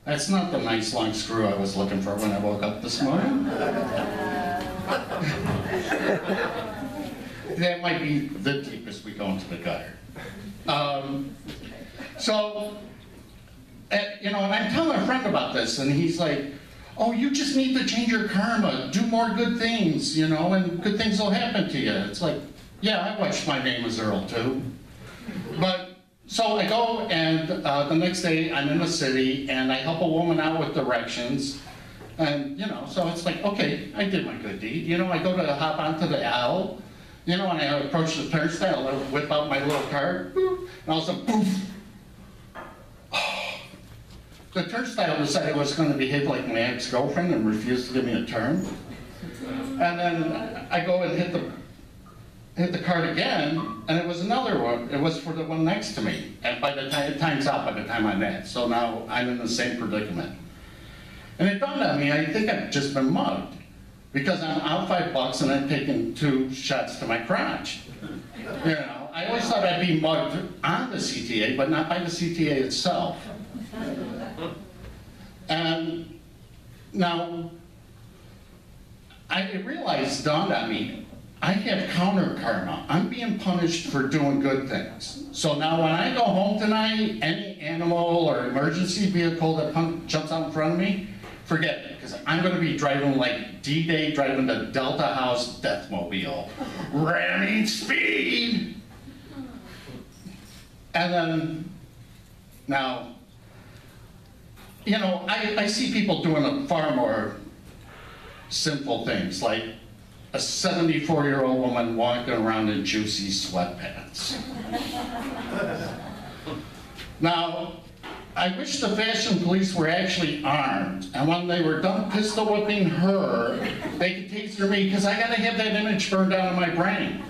That's not the nice long screw I was looking for when I woke up this morning. That might be the deepest we go into the gutter. You know, and I'm telling a friend about this, and he's like, oh, you just need to change your karma, do more good things, you know, and good things will happen to you. It's like, yeah, I watched My Name is Earl too. But, so I go, and the next day I'm in the city, and I help a woman out with directions, and, you know, so it's like, okay, I did my good deed. You know, I go to hop onto the L, you know, and I approach the turnstile, I whip out my little card, boop, and all of a sudden, poof. The turnstile decided I was going to behave like my ex-girlfriend and refused to give me a turn. And then I go and hit the card again, and it was another one. It was for the one next to me. And by the time, time's out by the time I'm at. So now I'm in the same predicament. And it dawned on me, I think I've just been mugged. Because I'm out $5 and I'm taking 2 shots to my crotch. You know, I always thought I'd be mugged on the CTA, but not by the CTA itself. And now, it realized, dawned on me, I have counter karma. I'm being punished for doing good things. So now when I go home tonight, any animal or emergency vehicle that jumps out in front of me, forget it, because I'm going to be driving like D-Day, driving the Delta House Deathmobile. Ramming speed! And then, now, you know, I see people doing far more simple things, like a 74-year-old woman walking around in juicy sweatpants. Now, I wish the fashion police were actually armed, and when they were done pistol whipping her, they could taser me, because I gotta have that image burned out of my brain.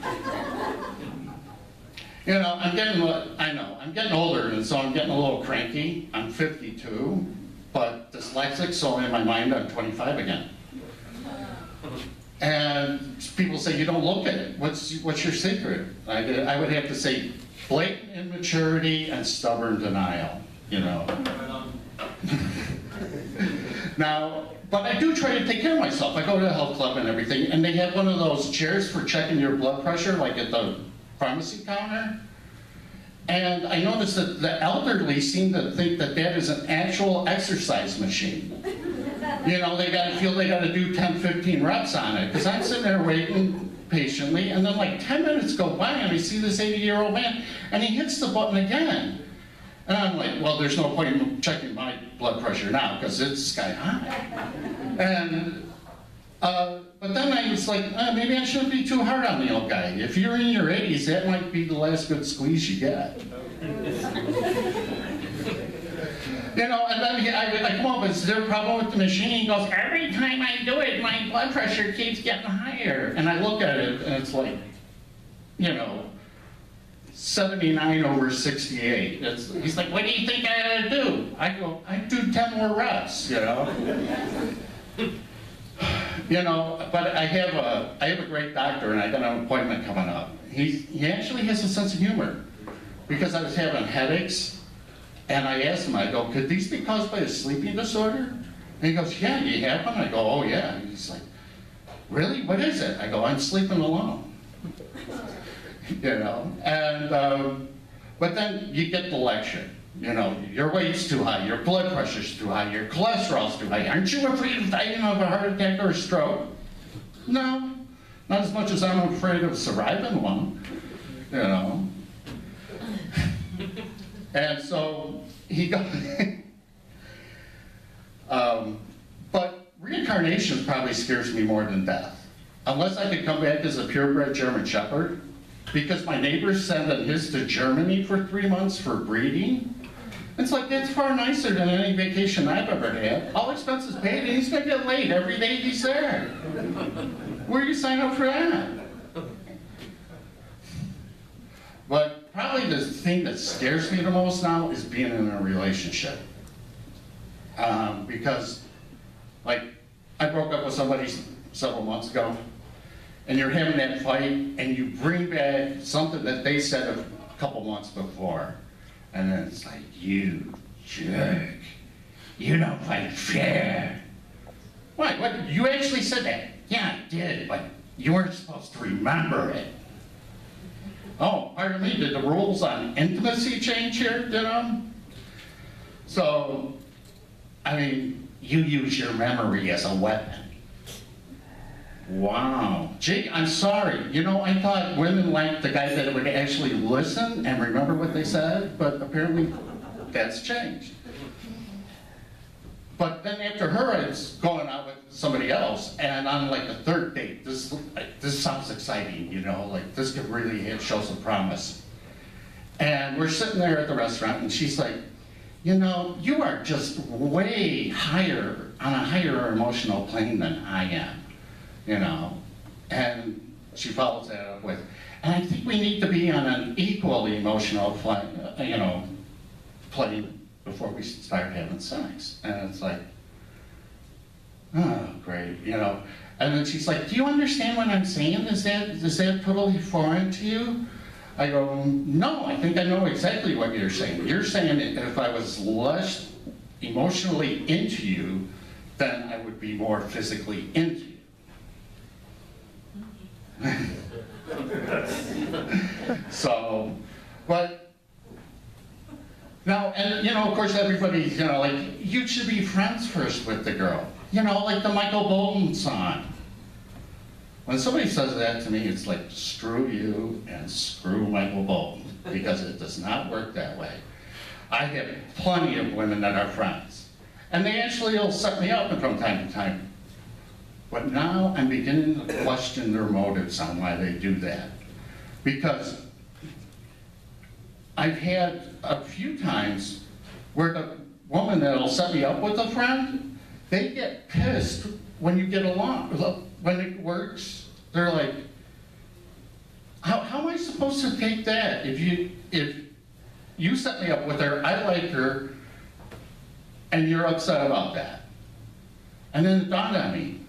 You know, I'm getting older, and so I'm getting a little cranky. I'm 52, but dyslexic, so in my mind I'm 25 again. And people say, you don't look at it. What's your secret? I would have to say blatant immaturity and stubborn denial, you know. Now, but I do try to take care of myself. I go to a health club and everything, and they have one of those chairs for checking your blood pressure, like at the pharmacy counter. And I noticed that the elderly seem to think that that is an actual exercise machine. You know, they feel they gotta do 10, 15 reps on it, because I'm sitting there waiting patiently, and then like 10 minutes go by, and I see this 80-year-old man, and he hits the button again. And I'm like, well, there's no point in checking my blood pressure now, because it's sky high. And, but then I was like, maybe I shouldn't be too hard on the old guy. If you're in your 80s, that might be the last good squeeze you get. You know, and then I come up, is there a problem with the machine? He goes, every time I do it, my blood pressure keeps getting higher. And I look at it, and it's like, you know, 79/68. He's like, what do you think I ought to do? I go, I do 10 more reps, you know. You know, but I have a great doctor, and I got an appointment coming up. He actually has a sense of humor, because I was having headaches. And I asked him, I go, could these be caused by a sleeping disorder? And he goes, yeah, you have one? I go, oh yeah. And he's like, really? What is it? I go, I'm sleeping alone. You know, and, but then you get the lecture. You know, your weight's too high, your blood pressure's too high, your cholesterol's too high. Aren't you afraid of dying of a heart attack or a stroke? No, not as much as I'm afraid of surviving one, you know. And so he got, but reincarnation probably scares me more than death. Unless I could come back as a purebred German Shepherd, because my neighbor's sending his to Germany for 3 months for breeding. It's like, that's far nicer than any vacation I've ever had. All expenses paid, and he's gonna get laid every day he's there. Where do you sign up for that? But probably the thing that scares me the most now is being in a relationship. Because, like, I broke up with somebody several months ago, and you're having that fight, and you bring back something that they said a couple months before, and then it's like, you jerk. you don't fight fair. What, you actually said that? Yeah, I did, but you weren't supposed to remember it. Oh, pardon me, did the rules on intimacy change here, you know? So, I mean, you use your memory as a weapon. Wow. Gee, I'm sorry. You know, I thought women liked the guy that would actually listen and remember what they said, but apparently that's changed. But then after her, it's going out with somebody else, and on like the third date, this sounds exciting, you know, like this could really show some promise. And we're sitting there at the restaurant, and she's like, you know, you are just way higher, on a higher emotional plane than I am, you know. And she follows that up with, and I think we need to be on an equal emotional plane, you know, plane before we start having sex. And it's like, oh, great, you know. And then she's like, do you understand what I'm saying? Is that totally foreign to you? I go, no, I think I know exactly what you're saying. You're saying that if I was less emotionally into you, then I would be more physically into you. So, but, now, and you know, of course, everybody's, you know, like, you should be friends first with the girl. You know, like the Michael Bolton song. When somebody says that to me, it's like, screw you and screw Michael Bolton, because it does not work that way. I have plenty of women that are friends, and they actually will set me up from time to time. But now I'm beginning to question their motives on why they do that. Because I've had a few times where the woman that'll set me up with a friend, they get pissed when you get along. When it works, they're like, how am I supposed to take that? If you set me up with her, I like her, and you're upset about that. And then it dawned on me,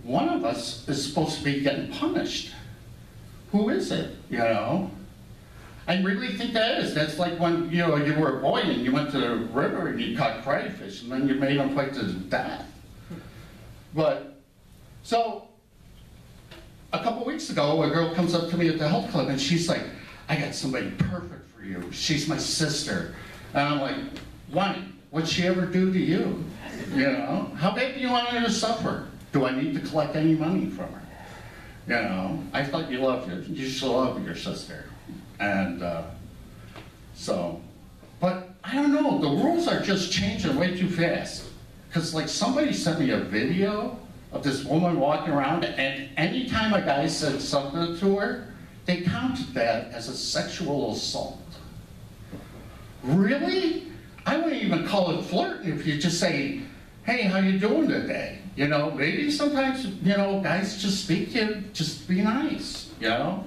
one of us is supposed to be getting punished. Who is it, you know? I really think that is. That's like when, you know, you were a boy and you went to the river and you caught crayfish and then you made them fight to death. But, so, a couple weeks ago, a girl comes up to me at the health club and she's like, I got somebody perfect for you. She's my sister. And I'm like, why? What'd she ever do to you? You know? How bad do you want her to suffer? Do I need to collect any money from her? You know? I thought you loved her. You should love your sister. And so, but I don't know, the rules are just changing way too fast. Because like somebody sent me a video of this woman walking around, and anytime a guy said something to her, they counted that as a sexual assault. Really? I wouldn't even call it flirting if you just say, hey, how you doing today? You know, maybe sometimes, you know, guys just speak to you, just be nice, you know?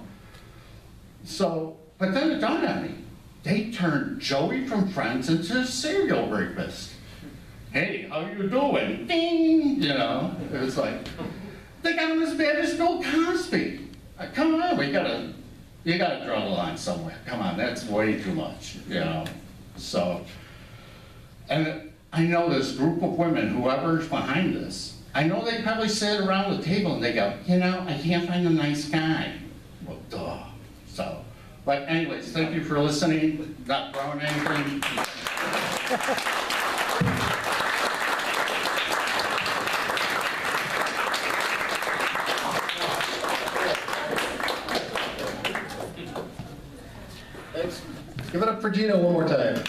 So, but then it dawned on me, they turned Joey from Friends into a serial rapist. Hey, how you doing? Ding! You know, it was like, they got him as bad as Bill Cosby. Come on, you gotta draw the line somewhere. Come on, that's way too much, you know? So, and I know this group of women, whoever's behind this, I know they probably sit around the table and they go, you know, I can't find a nice guy. Well, duh. So, but anyways, thank you for listening, not throwing anything. Thanks. Give it up for Gina one more time.